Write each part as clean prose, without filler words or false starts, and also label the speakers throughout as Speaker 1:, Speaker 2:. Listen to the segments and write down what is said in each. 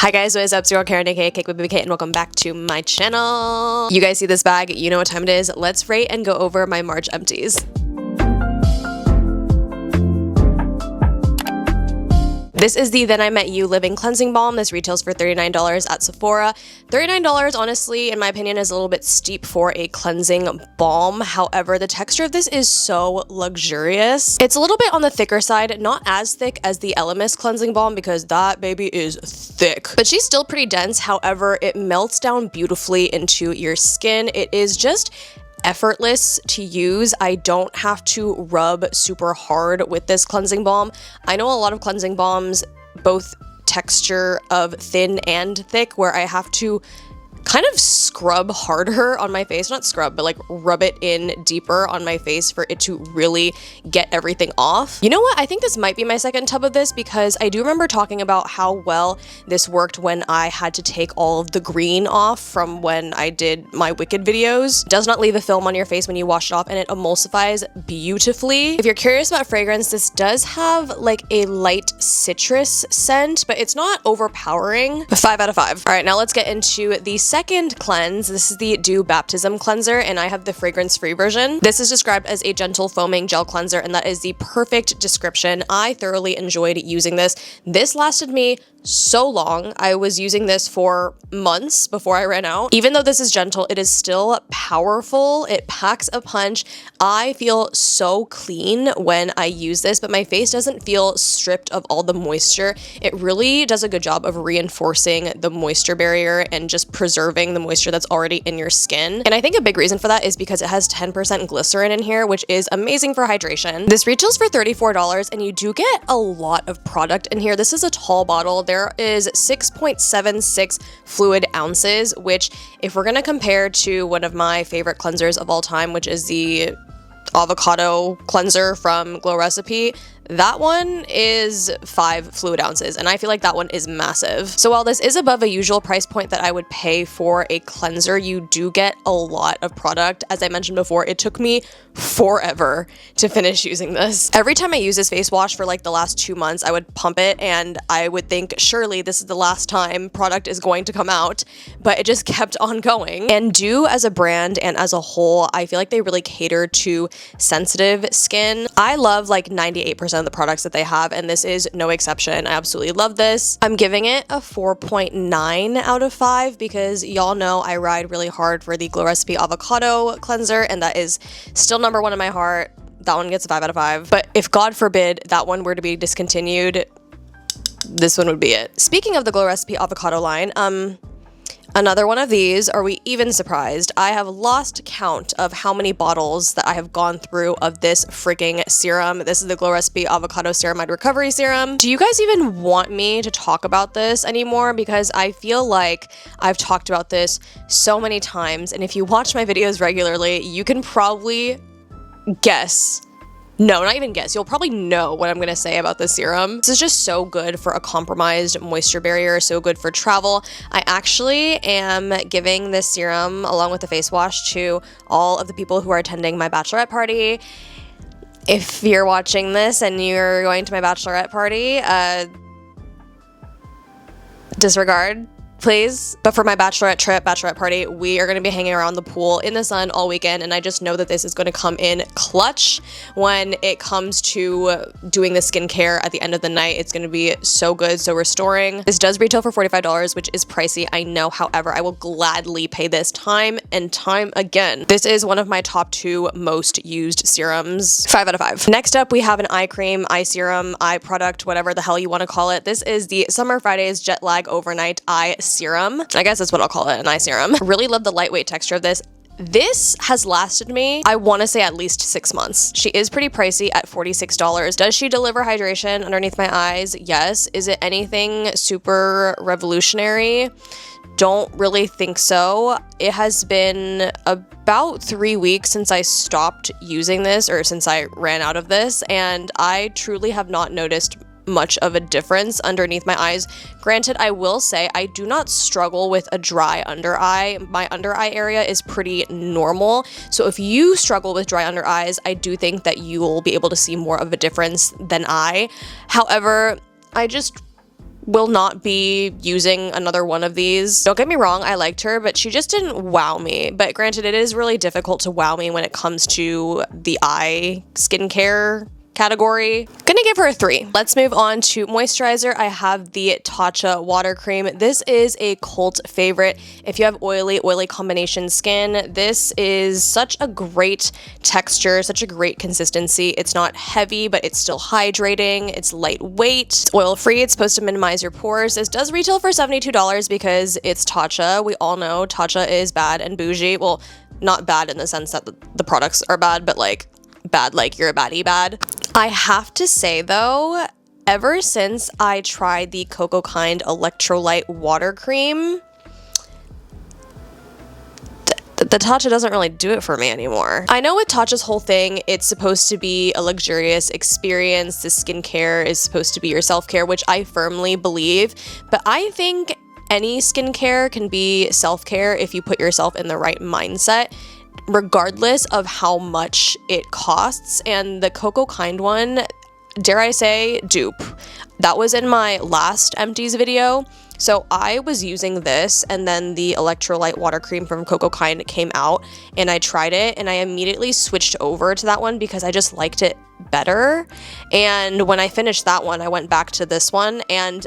Speaker 1: Hi guys, what is up? It's your girl Karen, aka cakedbybabyk, and welcome back to my channel. You guys see this bag, you know what time it is. Let's rate and go over my March empties. This is the Then I Met You Living Cleansing Balm. This retails for $39 at Sephora. $39, honestly, in my opinion, is a little bit steep for a cleansing balm. However, the texture of this is so luxurious. It's a little bit on the thicker side, not as thick as the Elemis Cleansing Balm because that baby is thick. But she's still pretty dense. However, it melts down beautifully into your skin. It is just effortless to use. I don't have to rub super hard with this cleansing balm. I know a lot of cleansing balms, both texture of thin and thick, where I have to kind of scrub harder on my face, not scrub, but like rub it in deeper on my face for it to really get everything off. You know what? I think this might be my second tub of this because I do remember talking about how well this worked when I had to take all of the green off from when I did my Wicked videos. It does not leave a film on your face when you wash it off, and it emulsifies beautifully. If you're curious about fragrance, this does have like a light citrus scent, but it's not overpowering. 5 out of 5. All right, now let's get into the second cleanse. This is the Dew Baptism Cleanser, and I have the fragrance-free version. This is described as a gentle foaming gel cleanser, and that is the perfect description. I thoroughly enjoyed using this. This lasted me so long. I was using this for months before I ran out. Even though this is gentle, it is still powerful. It packs a punch. I feel so clean when I use this, but my face doesn't feel stripped of all the moisture. It really does a good job of reinforcing the moisture barrier and just preserving the moisture that's already in your skin. And I think a big reason for that is because it has 10% glycerin in here, which is amazing for hydration. This retails for $34, and you do get a lot of product in here. This is a tall bottle. There is 6.76 fluid ounces, which if we're gonna compare to one of my favorite cleansers of all time, which is the avocado cleanser from Glow Recipe, that one is 5 fluid ounces, and I feel like that one is massive. So while this is above a usual price point that I would pay for a cleanser, you do get a lot of product. As I mentioned before, it took me forever to finish using this. Every time I use this face wash for like the last 2 months, I would pump it and I would think, surely this is the last time product is going to come out, but it just kept on going. And Dew as a brand and as a whole, I feel like they really cater to sensitive skin. I love like 98% of the products that they have, and this is no exception. I absolutely love this. I'm giving it a 4.9 out of 5 because y'all know I ride really hard for the Glow Recipe Avocado Cleanser, and that is still number 1 in my heart. That one gets a 5 out of 5. But if God forbid that one were to be discontinued, this one would be it. Speaking of the Glow Recipe Avocado line, another one of these. Are we even surprised? I have lost count of how many bottles that I have gone through of this freaking serum. This is the Glow Recipe Avocado Ceramide Recovery Serum. Do you guys even want me to talk about this anymore? Because I feel like I've talked about this so many times, and if you watch my videos regularly, you can probably guess. No, not even guess. You'll probably know what I'm gonna say about this serum. This is just so good for a compromised moisture barrier, so good for travel. I actually am giving this serum along with the face wash to all of the people who are attending my bachelorette party. If you're watching this and you're going to my bachelorette party, disregard, please. But for my bachelorette party, we are going to be hanging around the pool in the sun all weekend, and I just know that this is going to come in clutch when it comes to doing the skincare at the end of the night. It's going to be so good, so restoring. This does retail for $45, which is pricey, I know. However, I will gladly pay this time and time again. This is one of my top 2 most used serums. 5 out of 5. Next up, we have an eye cream, eye serum, eye product, whatever the hell you want to call it. This is the Summer Fridays Jet Lag Overnight Eye Serum. I guess that's what I'll call it, an eye serum. Really love the lightweight texture of this. This has lasted me, I want to say, at least 6 months. She is pretty pricey at $46. Does she deliver hydration underneath my eyes? Yes. Is it anything super revolutionary? Don't really think so. It has been about 3 weeks since I stopped using this, or since I ran out of this, and I truly have not noticed much of a difference underneath my eyes. Granted, I will say I do not struggle with a dry under eye. My under eye area is pretty normal. So if you struggle with dry under eyes, I do think that you will be able to see more of a difference than I. However, I just will not be using another one of these. Don't get me wrong, I liked her, but she just didn't wow me. But granted, it is really difficult to wow me when it comes to the eye skincare category. Gonna give her a 3. Let's move on to moisturizer. I have the Tatcha water cream. This is a cult favorite. If you have oily combination skin, this is such a great texture, such a great consistency. It's not heavy, but it's still hydrating. It's lightweight, it's oil-free. It's supposed to minimize your pores. This does retail for $72 because it's Tatcha. We all know Tatcha is bad and bougie. Well, not bad in the sense that the products are bad, but like bad like you're a baddie bad. I have to say though, ever since I tried the Cocoa Kind Electrolyte Water Cream, the Tatcha doesn't really do it for me anymore. I know with Tatcha's whole thing, it's supposed to be a luxurious experience. The skincare is supposed to be your self-care, which I firmly believe, but I think any skincare can be self-care if you put yourself in the right mindset, regardless of how much it costs. And the Cocoa Kind one, dare I say, dupe. That was in my last empties video. So I was using this, and then the electrolyte water cream from Cocoa Kind came out, and I tried it, and I immediately switched over to that one because I just liked it better. And when I finished that one, I went back to this one, and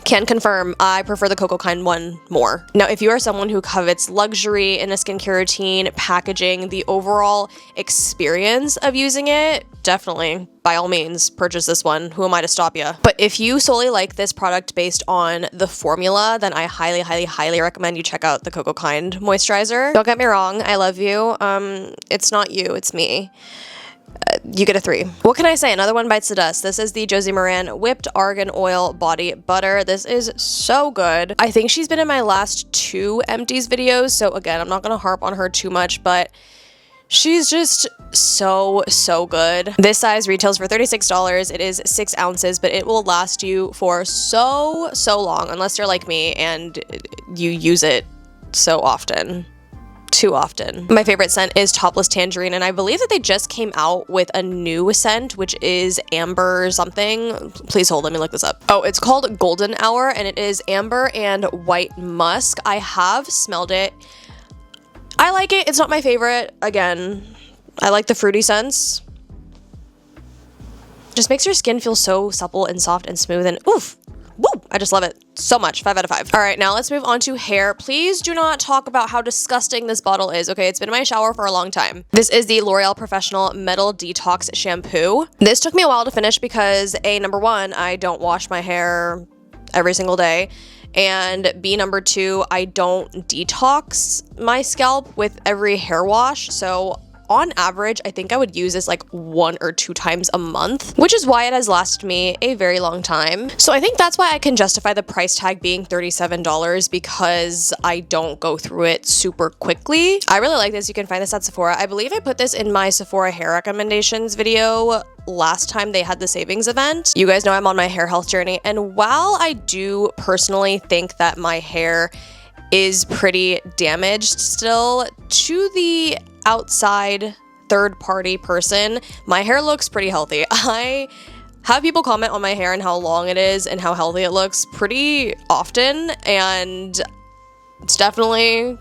Speaker 1: can confirm I prefer the Cocoa Kind one more. Now, if you are someone who covets luxury in a skincare routine, packaging, the overall experience of using it, definitely, by all means, purchase this one. Who am I to stop you? But if you solely like this product based on the formula, then I highly, highly, highly recommend you check out the Cocoa Kind moisturizer. Don't get me wrong, I love you. It's not you, it's me. You get a 3. What can I say? Another one bites the dust. This is the Josie Maran Whipped Argan Oil Body Butter. This is so good. I think she's been in my last 2 empties videos, so again, I'm not gonna harp on her too much, but she's just so good. This size retails for $36. It is 6 ounces, but it will last you for so long, unless you're like me and you use it so often. Too often. My favorite scent is Topless Tangerine, and I believe that they just came out with a new scent, which is amber something. Please hold, let me look this up. Oh, it's called Golden Hour, and it is amber and white musk. I have smelled it. I like it. It's not my favorite. Again, I like the fruity scents. Just makes your skin feel so supple and soft and smooth, and oof. Woo! I just love it so much. 5 out of 5. All right, now let's move on to hair. Please do not talk about how disgusting this bottle is, okay? It's been in my shower for a long time. This is the L'Oreal Professional Metal Detox Shampoo. This took me a while to finish because number 1, I don't wash my hair every single day. And B, number 2, I don't detox my scalp with every hair wash. So on average, I think I would use this like 1 or 2 times a month, which is why it has lasted me a very long time. So I think that's why I can justify the price tag being $37, because I don't go through it super quickly. I really like this. You can find this at Sephora. I believe I put this in my Sephora hair recommendations video last time they had the savings event. You guys know I'm on my hair health journey, and while I do personally think that my hair is pretty damaged still, to the outside third-party person, my hair looks pretty healthy. I have people comment on my hair and how long it is and how healthy it looks pretty often, and it's definitely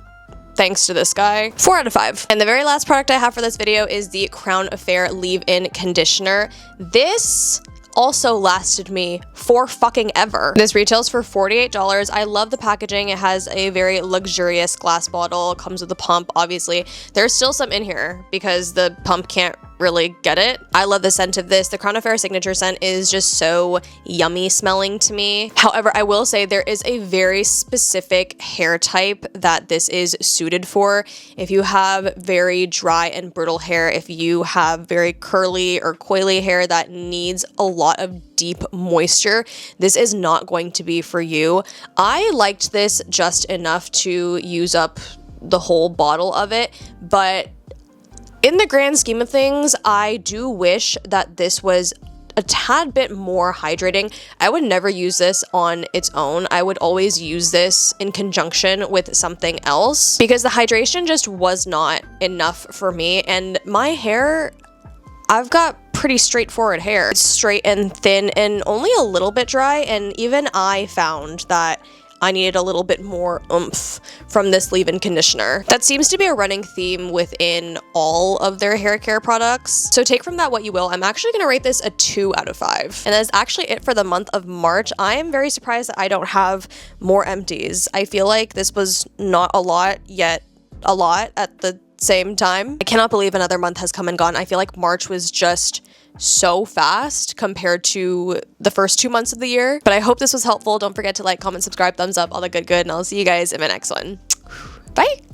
Speaker 1: thanks to this guy. 4 out of 5. And the very last product I have for this video is the Crown Affair Leave-In Conditioner. This also lasted me for fucking ever. This retails for $48. I love the packaging. It has a very luxurious glass bottle. It comes with a pump, obviously. There's still some in here because the pump can't really get it. I love the scent of this. The Crown Affair signature scent is just so yummy smelling to me. However, I will say there is a very specific hair type that this is suited for. If you have very dry and brittle hair, if you have very curly or coily hair that needs a lot of deep moisture, this is not going to be for you. I liked this just enough to use up the whole bottle of it, but in the grand scheme of things, I do wish that this was a tad bit more hydrating. I would never use this on its own. I would always use this in conjunction with something else because the hydration just was not enough for me. And my hair, I've got pretty straightforward hair. It's straight and thin and only a little bit dry, and even I found that I needed a little bit more oomph from this leave-in conditioner. That seems to be a running theme within all of their hair care products. So take from that what you will. I'm actually gonna rate this a 2 out of 5. And that's actually it for the month of March. I am very surprised that I don't have more empties. I feel like this was not a lot, yet a lot at the same time. I cannot believe another month has come and gone. I feel like March was just so fast compared to the first 2 months of the year. But I hope this was helpful. Don't forget to like, comment, subscribe, thumbs up, all the good, and I'll see you guys in my next one. Bye!